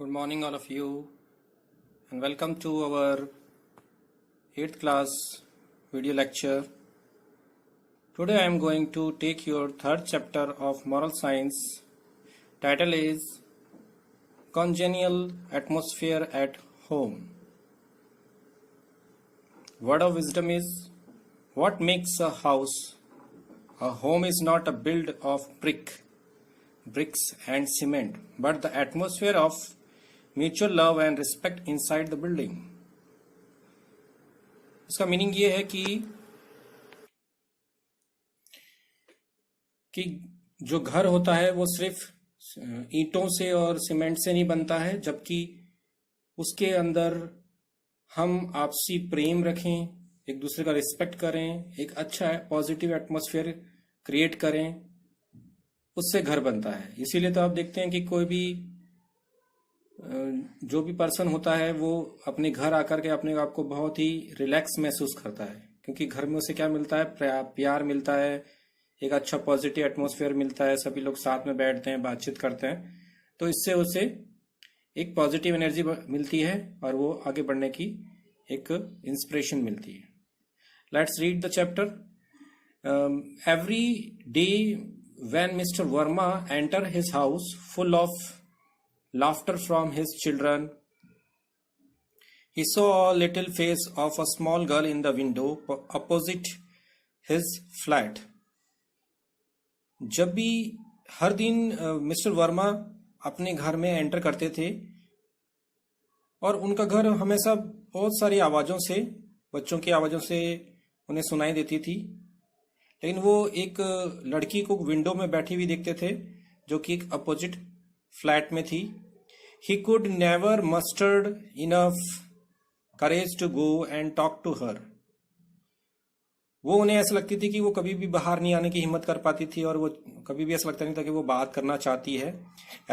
Good morning, all of you, and welcome to our 8th class video lecture. Today I am going to take your third chapter of moral science. Title is Congenial Atmosphere at Home. Word of wisdom is, what makes a house? A home is not a build of bricks and cement, but the atmosphere of mutual love and respect inside the building. इसका meaning ये है कि जो घर होता है वो सिर्फ ईंटों से और सीमेंट से नहीं बनता है, जबकि उसके अंदर हम आपसी प्रेम रखें, एक दूसरे का रिस्पेक्ट करें, एक अच्छा पॉजिटिव एटमॉस्फेयर क्रिएट करें, उससे घर बनता है। इसीलिए तो आप देखते हैं कि कोई भी जो भी पर्सन होता है वो अपने घर आकर के अपने आप को बहुत ही रिलैक्स महसूस करता है, क्योंकि घर में उसे क्या मिलता है? प्यार मिलता है, एक अच्छा पॉजिटिव एटमॉस्फेयर मिलता है, सभी लोग साथ में बैठते हैं, बातचीत करते हैं, तो इससे उसे एक पॉजिटिव एनर्जी मिलती है और वो आगे बढ़ने की एक इंस्पिरेशन मिलती है। Let's read the chapter. Every day when mister Verma enter his house full of laughter from his children, he saw a little face of a small girl in the window opposite his flat. जब भी हर दिन mister Verma अपने घर में enter करते थे और उनका घर हमेशा बहुत सारी आवाज़ों से, बच्चों की आवाज़ों से उन्हें सुनाई देती थी, लेकिन वो एक लड़की को विंडो में बैठी हुई देखते थे जो कि एक अपोजिट फ्लैट में थी। He could never mustered enough courage to go and talk to her. वो उन्हें ऐसा लगती थी कि वो कभी भी बाहर नहीं आने की हिम्मत कर पाती थी और वो कभी भी ऐसा लगता नहीं था कि वो बात करना चाहती है।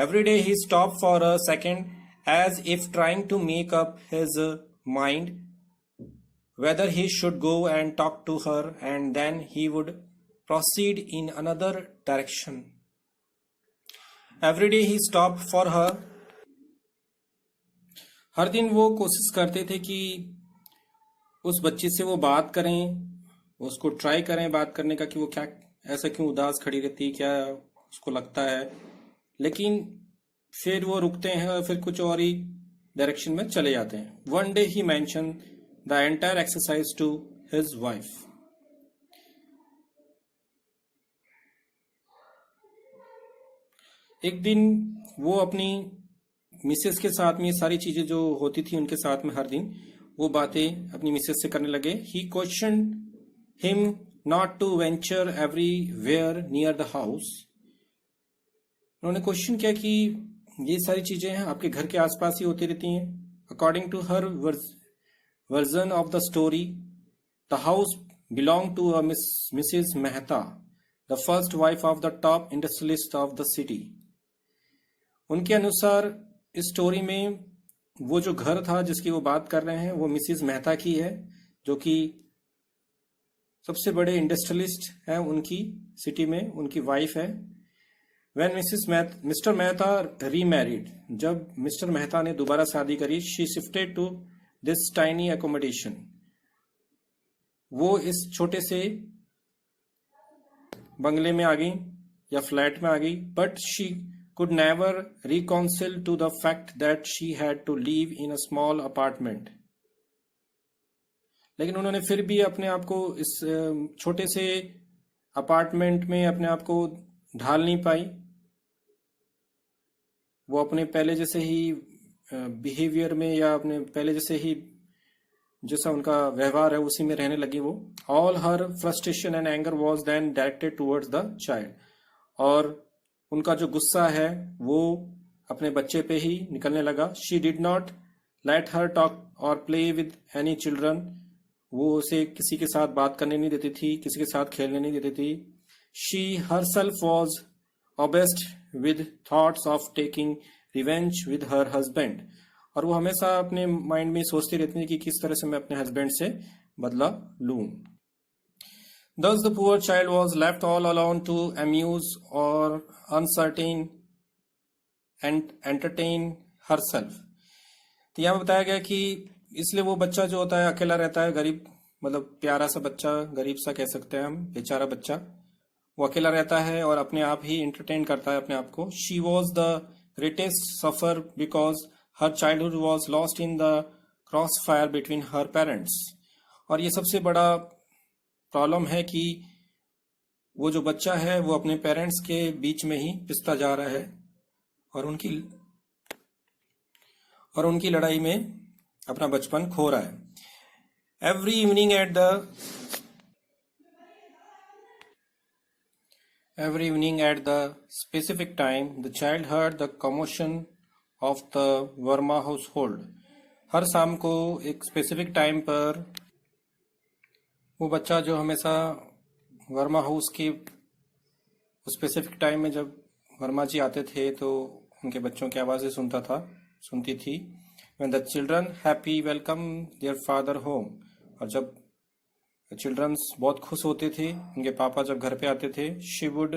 Every day he stopped for a second as if trying to make up his mind whether he should go and talk to her, and then he would proceed in another direction. Every day he stopped for her. हर दिन वो कोशिश करते थे कि उस बच्ची से वो बात करें, उसको ट्राई करें बात करने का कि वो क्या ऐसा क्यों उदास खड़ी रहती, क्या उसको लगता है, लेकिन फिर वो रुकते हैं और फिर कुछ और ही डायरेक्शन में चले जाते हैं। One day he mention the entire exercise to his wife. एक दिन वो अपनी मिसेस के साथ में ये सारी चीजें जो होती थी उनके साथ में हर दिन वो बातें अपनी मिसेस से करने लगे। He questioned him not to venture everywhere near the house. उन्होंने क्वेश्चन किया कि ये सारी चीजें हैं आपके घर के आसपास ही होती रहती हैं। According to her version of the story, the house belong to a Mrs Mehta, the first wife of the top industrialist of the city. उनके अनुसार इस स्टोरी में वो जो घर था जिसकी वो बात कर रहे हैं वो मिसेस मेहता की है, जो कि सबसे बड़े इंडस्ट्रियलिस्ट हैं उनकी सिटी में, उनकी वाइफ है। व्हेन मिस्टर मेहता रीमैरिड, जब मिस्टर मेहता ने दोबारा शादी करी, she shifted to this tiny accommodation, वो इस छोटे से बंगले में आ गई या फ्लैट में आ गई। But she could never reconcile to the fact that she had to live in a small apartment. लेकिन उन्होंने फिर भी अपने आप को इस छोटे से अपार्टमेंट में अपने आप को ढाल नहीं पाई। वो अपने पहले जैसे ही बिहेवियर में या अपने पहले जैसे ही जैसा उनका व्यवहार है उसी में रहने लगी वो। All her frustration and anger was then directed towards the child, और उनका जो गुस्सा है वो अपने बच्चे पे ही निकलने लगा। She did not let her talk और प्ले विद एनी चिल्ड्रन, वो उसे किसी के साथ बात करने नहीं देती थी, किसी के साथ खेलने नहीं देती थी। She herself was obsessed with thoughts of taking revenge with her husband, और वो हमेशा अपने माइंड में सोचती रहती थी कि किस तरह से मैं अपने हस्बैंड से बदला लूं। Thus the poor child was left all alone to amuse or uncertain and entertain herself. तो यहाँ बताया गया कि इसलिए वो बच्चा जो होता है अकेला रहता है, गरीब मतलब प्यारा सा बच्चा, गरीब सा कह सकते हैं हम, बेचारा बच्चा, वो अकेला रहता है और अपने आप ही इंटरटेन करता है अपने आप को. She was the greatest suffer because her childhood was lost in the cross fire between her parents. और ये सबसे बड़ा प्रॉब्लम है कि वो जो बच्चा है वो अपने पेरेंट्स के बीच में ही पिसता जा रहा है और उनकी लड़ाई में अपना बचपन खो रहा है. Every evening at the specific time the child heard the commotion of the Verma household. हर शाम को एक स्पेसिफिक टाइम पर वो बच्चा जो हमेशा वर्मा हाउस की स्पेसिफिक टाइम में जब वर्मा जी आते थे तो उनके बच्चों की आवाज़ें सुनती थी. When the children happy welcome their father home. और जब चिल्ड्रंस बहुत खुश होते थे उनके पापा जब घर पे आते थे, she would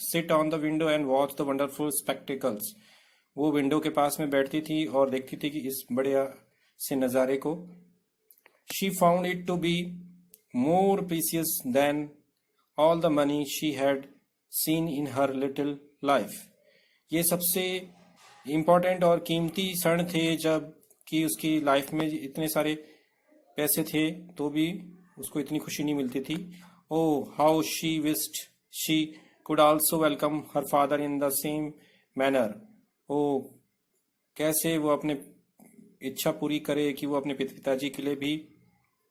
sit on the window and watch the wonderful spectacles. वो विंडो के पास में बैठती थी और देखती थी कि इस बढ़िया से नज़ारे को. She found it to be more precious than all the money she had seen in her little life. ये सबसे इम्पोर्टेंट और कीमती क्षण थे जब कि उसकी लाइफ में इतने सारे पैसे थे तो भी उसको इतनी खुशी नहीं मिलती थी. Oh, how she wished she could also welcome her father in the same manner. Oh, कैसे वो अपने इच्छा पूरी करे कि वो अपने पिताजी के लिए भी,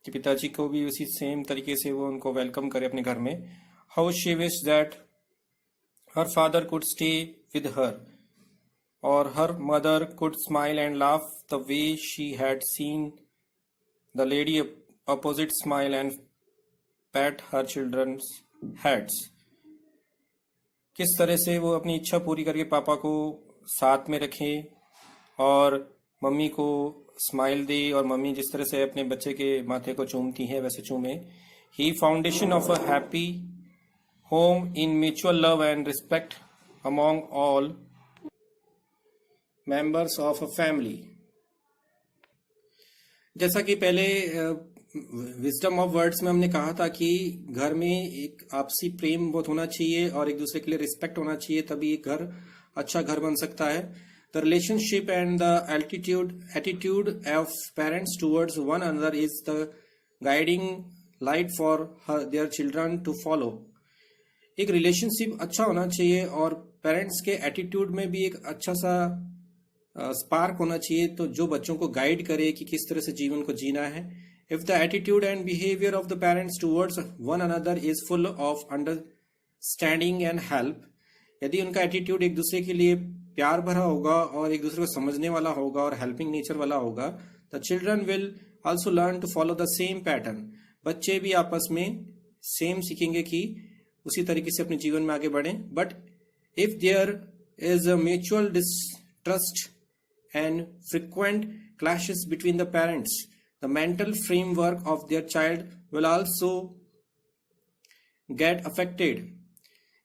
कि पिताजी को भी उसी सेम तरीके से वो उनको वेलकम करे अपने घर में. How she wished that her father could stay with her. Or her mother could smile and laugh the way she had seen the lady opposite smile and pat her children's heads. किस तरह से वो अपनी इच्छा पूरी करके पापा को साथ में रखे और मम्मी को स्माइल दे और मम्मी जिस तरह से अपने बच्चे के माथे को चूमती हैं वैसे चूमे. He foundation of a happy home in mutual love and respect among all members of a family. जैसा कि पहले विजडम ऑफ वर्ड्स में हमने कहा था कि घर में एक आपसी प्रेम बहुत होना चाहिए और एक दूसरे के लिए रिस्पेक्ट होना चाहिए, तभी एक घर अच्छा घर बन सकता है. The relationship and the attitude of parents towards one another is the guiding light for their children to follow. एक रिलेशनशिप अच्छा होना चाहिए और पेरेंट्स के एटीट्यूड में भी एक अच्छा सा स्पार्क होना चाहिए तो जो बच्चों को गाइड करे कि किस तरह से जीवन को जीना है. If the attitude and behaviour of the parents towards one another is full of understanding and help. यदि उनका एटीट्यूड एक दूसरे के लिए प्यार भरा होगा और एक दूसरे को समझने वाला होगा और हेल्पिंग नेचर वाला होगा, the children will also learn to follow the same pattern. बच्चे भी आपस में सेम सीखेंगे कि उसी तरीके से अपने जीवन में आगे बढ़े. But if there is a mutual distrust and frequent clashes between the parents, the mental framework of their child will also get affected.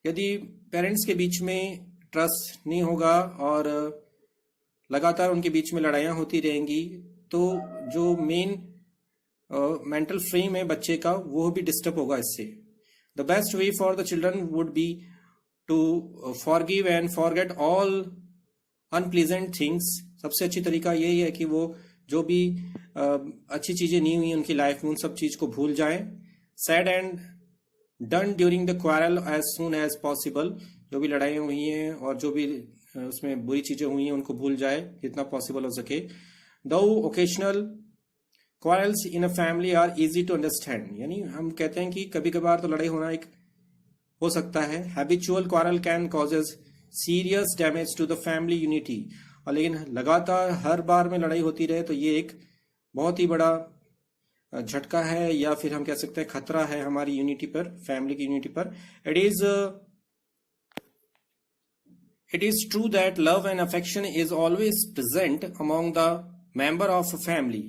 यदि पेरेंट्स के बीच में ट्रस्ट नहीं होगा और लगातार उनके बीच में लड़ाइयाँ होती रहेंगी तो जो मेन मेंटल फ्रेम है बच्चे का वो भी डिस्टर्ब होगा इससे. The best way for the children would be to forgive and forget all unpleasant things. सबसे अच्छी तरीका यही है कि वो जो भी अच्छी चीजें नहीं हुई उनकी लाइफ में उन सब चीज को भूल जाएं. Said and done during the quarrel as soon as possible. जो भी लड़ाइयाँ हुई हैं और जो भी उसमें बुरी चीजें हुई हैं उनको भूल जाए जितना पॉसिबल हो सके. Though occasional quarrels in a family are easy to understand. यानी हम कहते हैं कि कभी कभार तो लड़ाई होना एक हो सकता है. Habitual quarrel can causes serious damage to the family unity. और लेकिन लगातार हर बार में लड़ाई होती रहे तो ये एक बहुत ही बड़ा झटका है या फिर हम कह सकते हैं खतरा है हमारी यूनिटी पर, फैमिली की यूनिटी पर. It is true that love and affection is always present among the member of a family.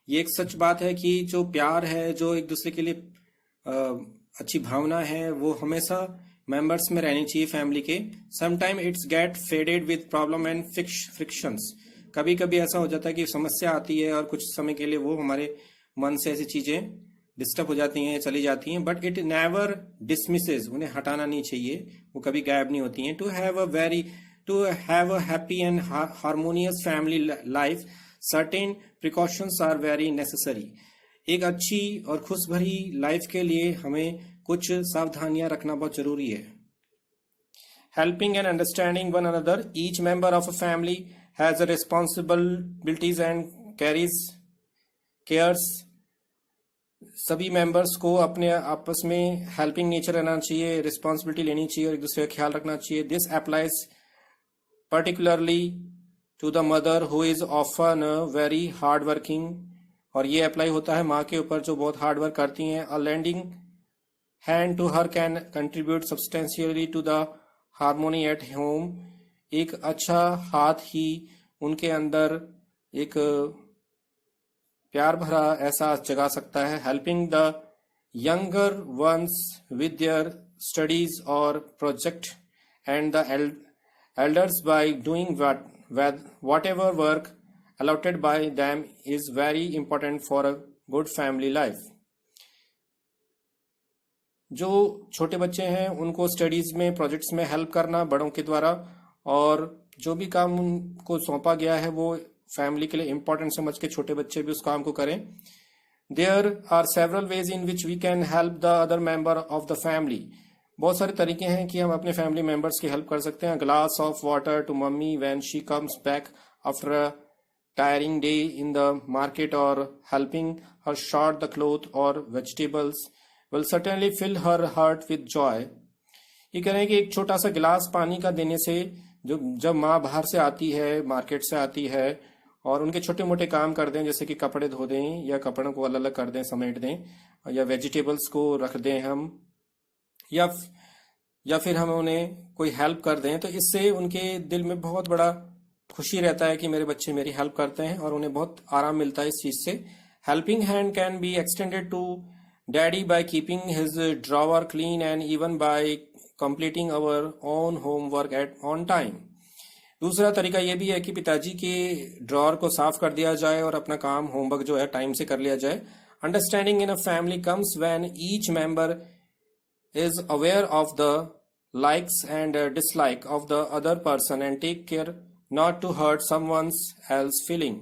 ये एक सच बात है कि जो प्यार है, जो एक दूसरे के लिए अच्छी भावना है, वो हमेशा मेंबर्स में रहनी चाहिए फैमिली के. Sometime it's get faded with problem and frictions. कभी कभी ऐसा हो जाता है कि समस्या आती है और कुछ समय के लिए वो हमारे मन से ऐसी चीजें डिस्टर्ब हो जाती हैं, चली जाती हैं, बट इट नेवर डिसमिसेस, उन्हें हटाना नहीं चाहिए, वो कभी गायब नहीं होती हैं। To have a happy and harmonious family life certain precautions are very necessary. एक अच्छी और खुश भरी लाइफ के लिए हमें कुछ सावधानियां रखना बहुत जरूरी है। Helping and understanding one another, each member of a family has a responsibilities and carries cares. सभी मेंबर्स को अपने आपस में हेल्पिंग नेचर रहना चाहिए, रिस्पॉन्सिबिलिटी लेनी चाहिए और एक दूसरे का ख्याल रखना चाहिए। This applies particularly to the mother who is often very hard working, और ये अप्लाई होता है माँ के ऊपर जो बहुत हार्ड वर्क करती हैं। A landing hand to her can contribute substantially to the harmony at home. एक अच्छा हाथ ही उनके अंदर एक प्यार भरा एहसास जगा सकता है। Helping the younger ones with their studies और project and the elders by doing whatever work allotted by them is very important for a good family life. जो छोटे बच्चे हैं उनको स्टडीज में, प्रोजेक्ट्स में हेल्प करना बड़ों के द्वारा, और जो भी काम उनको सौंपा गया है वो फैमिली के लिए इंपॉर्टेंट समझ के छोटे बच्चे भी उस काम को करें। There are several ways in which we can help the other member of the family. बहुत सारे तरीके हैं कि हम अपने फैमिली मेंबर्स की हेल्प कर सकते हैं। Glass of water to mummy when she comes back after a tiring day in the market, और helping her sort the cloth और vegetables will certainly fill her heart with joy. ये कह रहे हैं कि एक छोटा सा गिलास पानी का देने से, जो जब माँ बाहर से आती है, मार्केट से आती है, और उनके छोटे मोटे काम कर दें, जैसे कि कपड़े धो दें या कपड़ों को अलग अलग कर दें, समेट दें, या वेजिटेबल्स को रख दें हम, या फिर हम उन्हें कोई हेल्प कर दें, तो इससे उनके दिल में बहुत बड़ा खुशी रहता है कि मेरे बच्चे मेरी हेल्प करते हैं, और उन्हें बहुत आराम मिलता है इस चीज से। Helping hand can be extended to daddy by keeping his drawer clean and even by completing our own homework at on time. दूसरा तरीका यह भी है कि पिताजी के ड्रॉवर को साफ कर दिया जाए और अपना काम, होमवर्क जो है टाइम से कर लिया जाए। Understanding in a family comes when each member is aware of the likes and dislike of the other person and take care not to hurt someone's else feeling.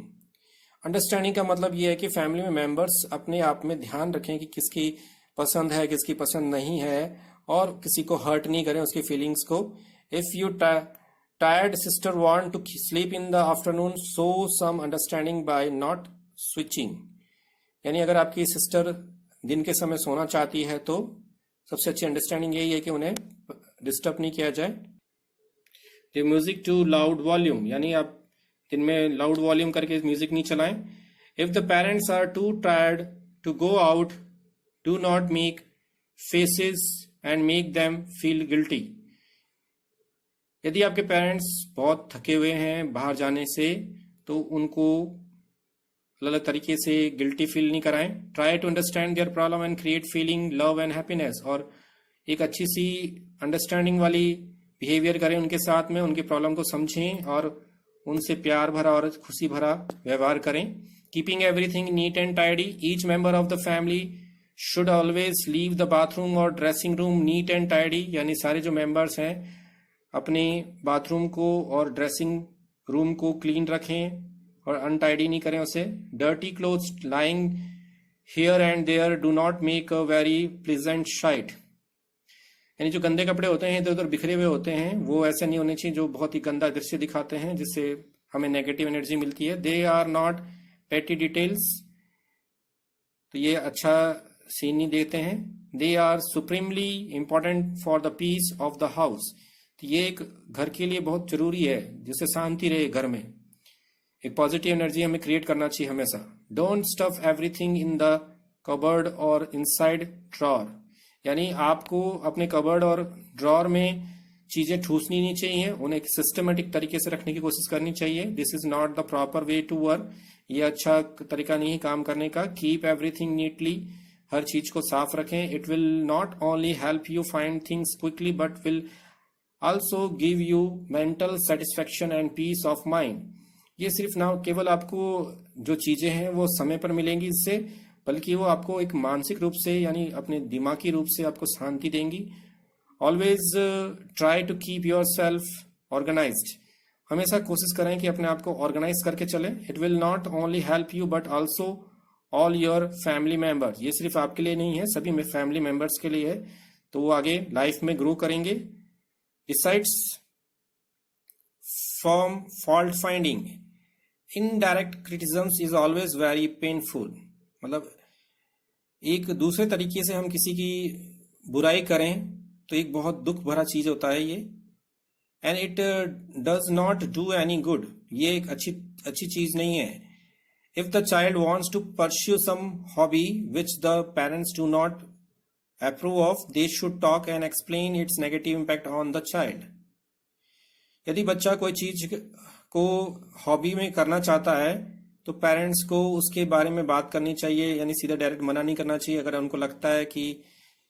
Understanding का मतलब ये है कि फैमिली में मेंबर्स अपने आप में ध्यान रखें कि किसकी पसंद है, किसकी पसंद नहीं है, और किसी को हर्ट नहीं करें उसकी फीलिंग्स को। If you tired sister want to sleep in the afternoon, so some understanding by not switching. यानी अगर आपकी सिस्टर दिन के समय सोना चाहती है तो सबसे अच्छी अंडरस्टैंडिंग यही है कि उन्हें डिस्टर्ब नहीं किया जाए। The music to loud volume, यानी आप दिन में लाउड वॉल्यूम करके म्यूजिक नहीं चलाएं। If the parents are too tired to go out, do not make faces and make them feel guilty. यदि आपके पेरेंट्स बहुत थके हुए हैं बाहर जाने से, तो उनको अलग तरीके से गिल्टी फील नहीं कराएं। Try to understand their problem and create feeling love and happiness, और एक अच्छी सी अंडरस्टैंडिंग वाली बिहेवियर करें उनके साथ में, उनकी प्रॉब्लम को समझें और उनसे प्यार भरा और खुशी भरा व्यवहार करें। Keeping everything neat and tidy, each member of the family should always leave the bathroom और dressing room neat and tidy, यानी सारे जो मेंबर्स हैं अपने बाथरूम को और ड्रेसिंग रूम को क्लीन रखें और अनटाइडी नहीं करें उसे। Dirty clothes lying here and there do not make a very pleasant sight, यानी जो गंदे कपड़े होते हैं इधर उधर बिखरे हुए होते हैं, वो ऐसे नहीं होने चाहिए जो बहुत ही गंदा दृश्य दिखाते हैं, जिससे हमें नेगेटिव एनर्जी मिलती है। They are not petty details, तो ये अच्छा सीन नहीं देते हैं। They are supremely important for the peace of the house, तो ये एक घर के लिए बहुत जरूरी है जिससे शांति रहे घर में। एक पॉजिटिव एनर्जी हमें क्रिएट करना चाहिए हमेशा। Don't stuff everything in the cupboard और इनसाइड ड्रॉर, यानी आपको अपने कबर्ड और ड्रॉर में चीजें ठूसनी नहीं चाहिए, उन्हें एक सिस्टमेटिक तरीके से रखने की कोशिश करनी चाहिए। This is not the proper way to work, ये अच्छा तरीका नहीं है काम करने का। कीप एवरीथिंग नीटली, हर चीज को साफ रखें। It will not only help you find things quickly but will also give you mental satisfaction and peace of mind. ये सिर्फ ना केवल आपको जो चीजें हैं वो समय पर मिलेंगी इससे, बल्कि वो आपको एक मानसिक रूप से यानी अपने दिमागी रूप से आपको शांति देंगी। Always try to keep yourself organised. हमेशा कोशिश करें कि अपने आप को ऑर्गेनाइज करके चलें। It will not only help you but also all your family members. ये सिर्फ आपके लिए नहीं है, सभी में फैमिली मेंबर्स के लिए है, तो वो आगे लाइफ में ग्रो करेंगे। Decides from fault finding, indirect criticisms is always very painful. मतलब एक दूसरे तरीके से हम किसी की बुराई करें तो एक बहुत दुख भरा चीज होता है ये। And it does not do any good, ये एक अच्छी चीज नहीं है। If the child wants to pursue some hobby which the parents do not approve of, they should talk and explain its negative impact on the child. यदि बच्चा कोई चीज को हॉबी में करना चाहता है तो पेरेंट्स को उसके बारे में बात करनी चाहिए, यानी सीधा डायरेक्ट मना नहीं करना चाहिए। अगर उनको लगता है कि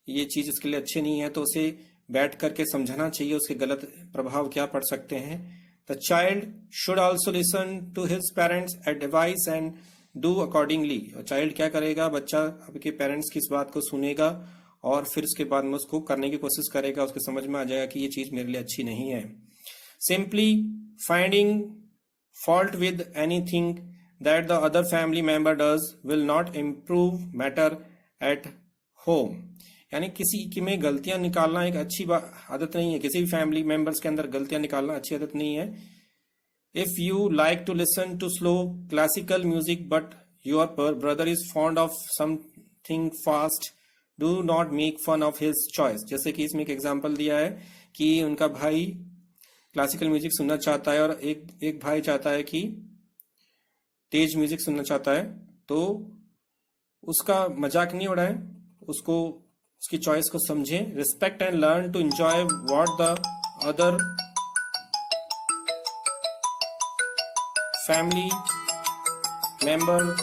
ये चीज उसके लिए अच्छी नहीं है तो उसे बैठ करके समझाना चाहिए उसके गलत प्रभाव क्या पड़ सकते हैं। The child should also listen to his parents advice and do accordingly. और चाइल्ड क्या करेगा, बच्चा आपके पेरेंट्स की इस बात को सुनेगा और फिर उसके बाद में उसको करने की कोशिश करेगा। उसके समझ में आ जाएगा कि ये चीज मेरे लिए अच्छी नहीं है। Simply finding fault with anything that the other family member does will not improve matter at home। यानी किसी की में गलतियां निकालना एक अच्छी आदत नहीं है। किसी भी फैमिली मेंबर्स के अंदर गलतियां निकालना अच्छी आदत नहीं है। If you like to listen to slow classical music but your brother is fond of something fast, do not make fun of his choice. जैसे कि इसमें एक एग्जाम्पल दिया है कि उनका भाई क्लासिकल म्यूजिक सुनना चाहता है और एक भाई चाहता है कि तेज म्यूजिक सुनना चाहता है, तो उसका मजाक नहीं उड़ाएं, उसको उसकी चॉइस को समझें। Respect and learn to enjoy what the other family member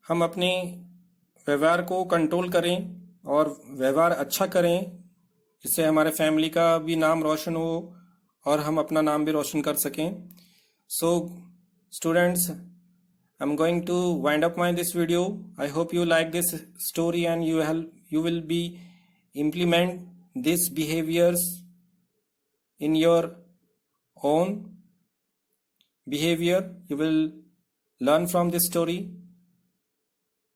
हम अपने व्यवहार को कंट्रोल करें और व्यवहार अच्छा करें, जिससे हमारे फैमिली का भी नाम रोशन हो और हम अपना नाम भी रोशन कर सकें। So students, I am going to wind up my this video. I hope you like this story and you will be implement these behaviors in your own behavior. You will learn from this story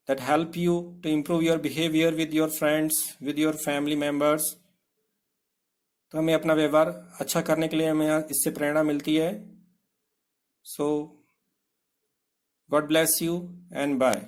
that help you to improve your behavior with your friends, with your family members। तो हमें अपना व्यवहार अच्छा करने के लिए हमें इससे प्रेरणा मिलती है। So God bless you and bye.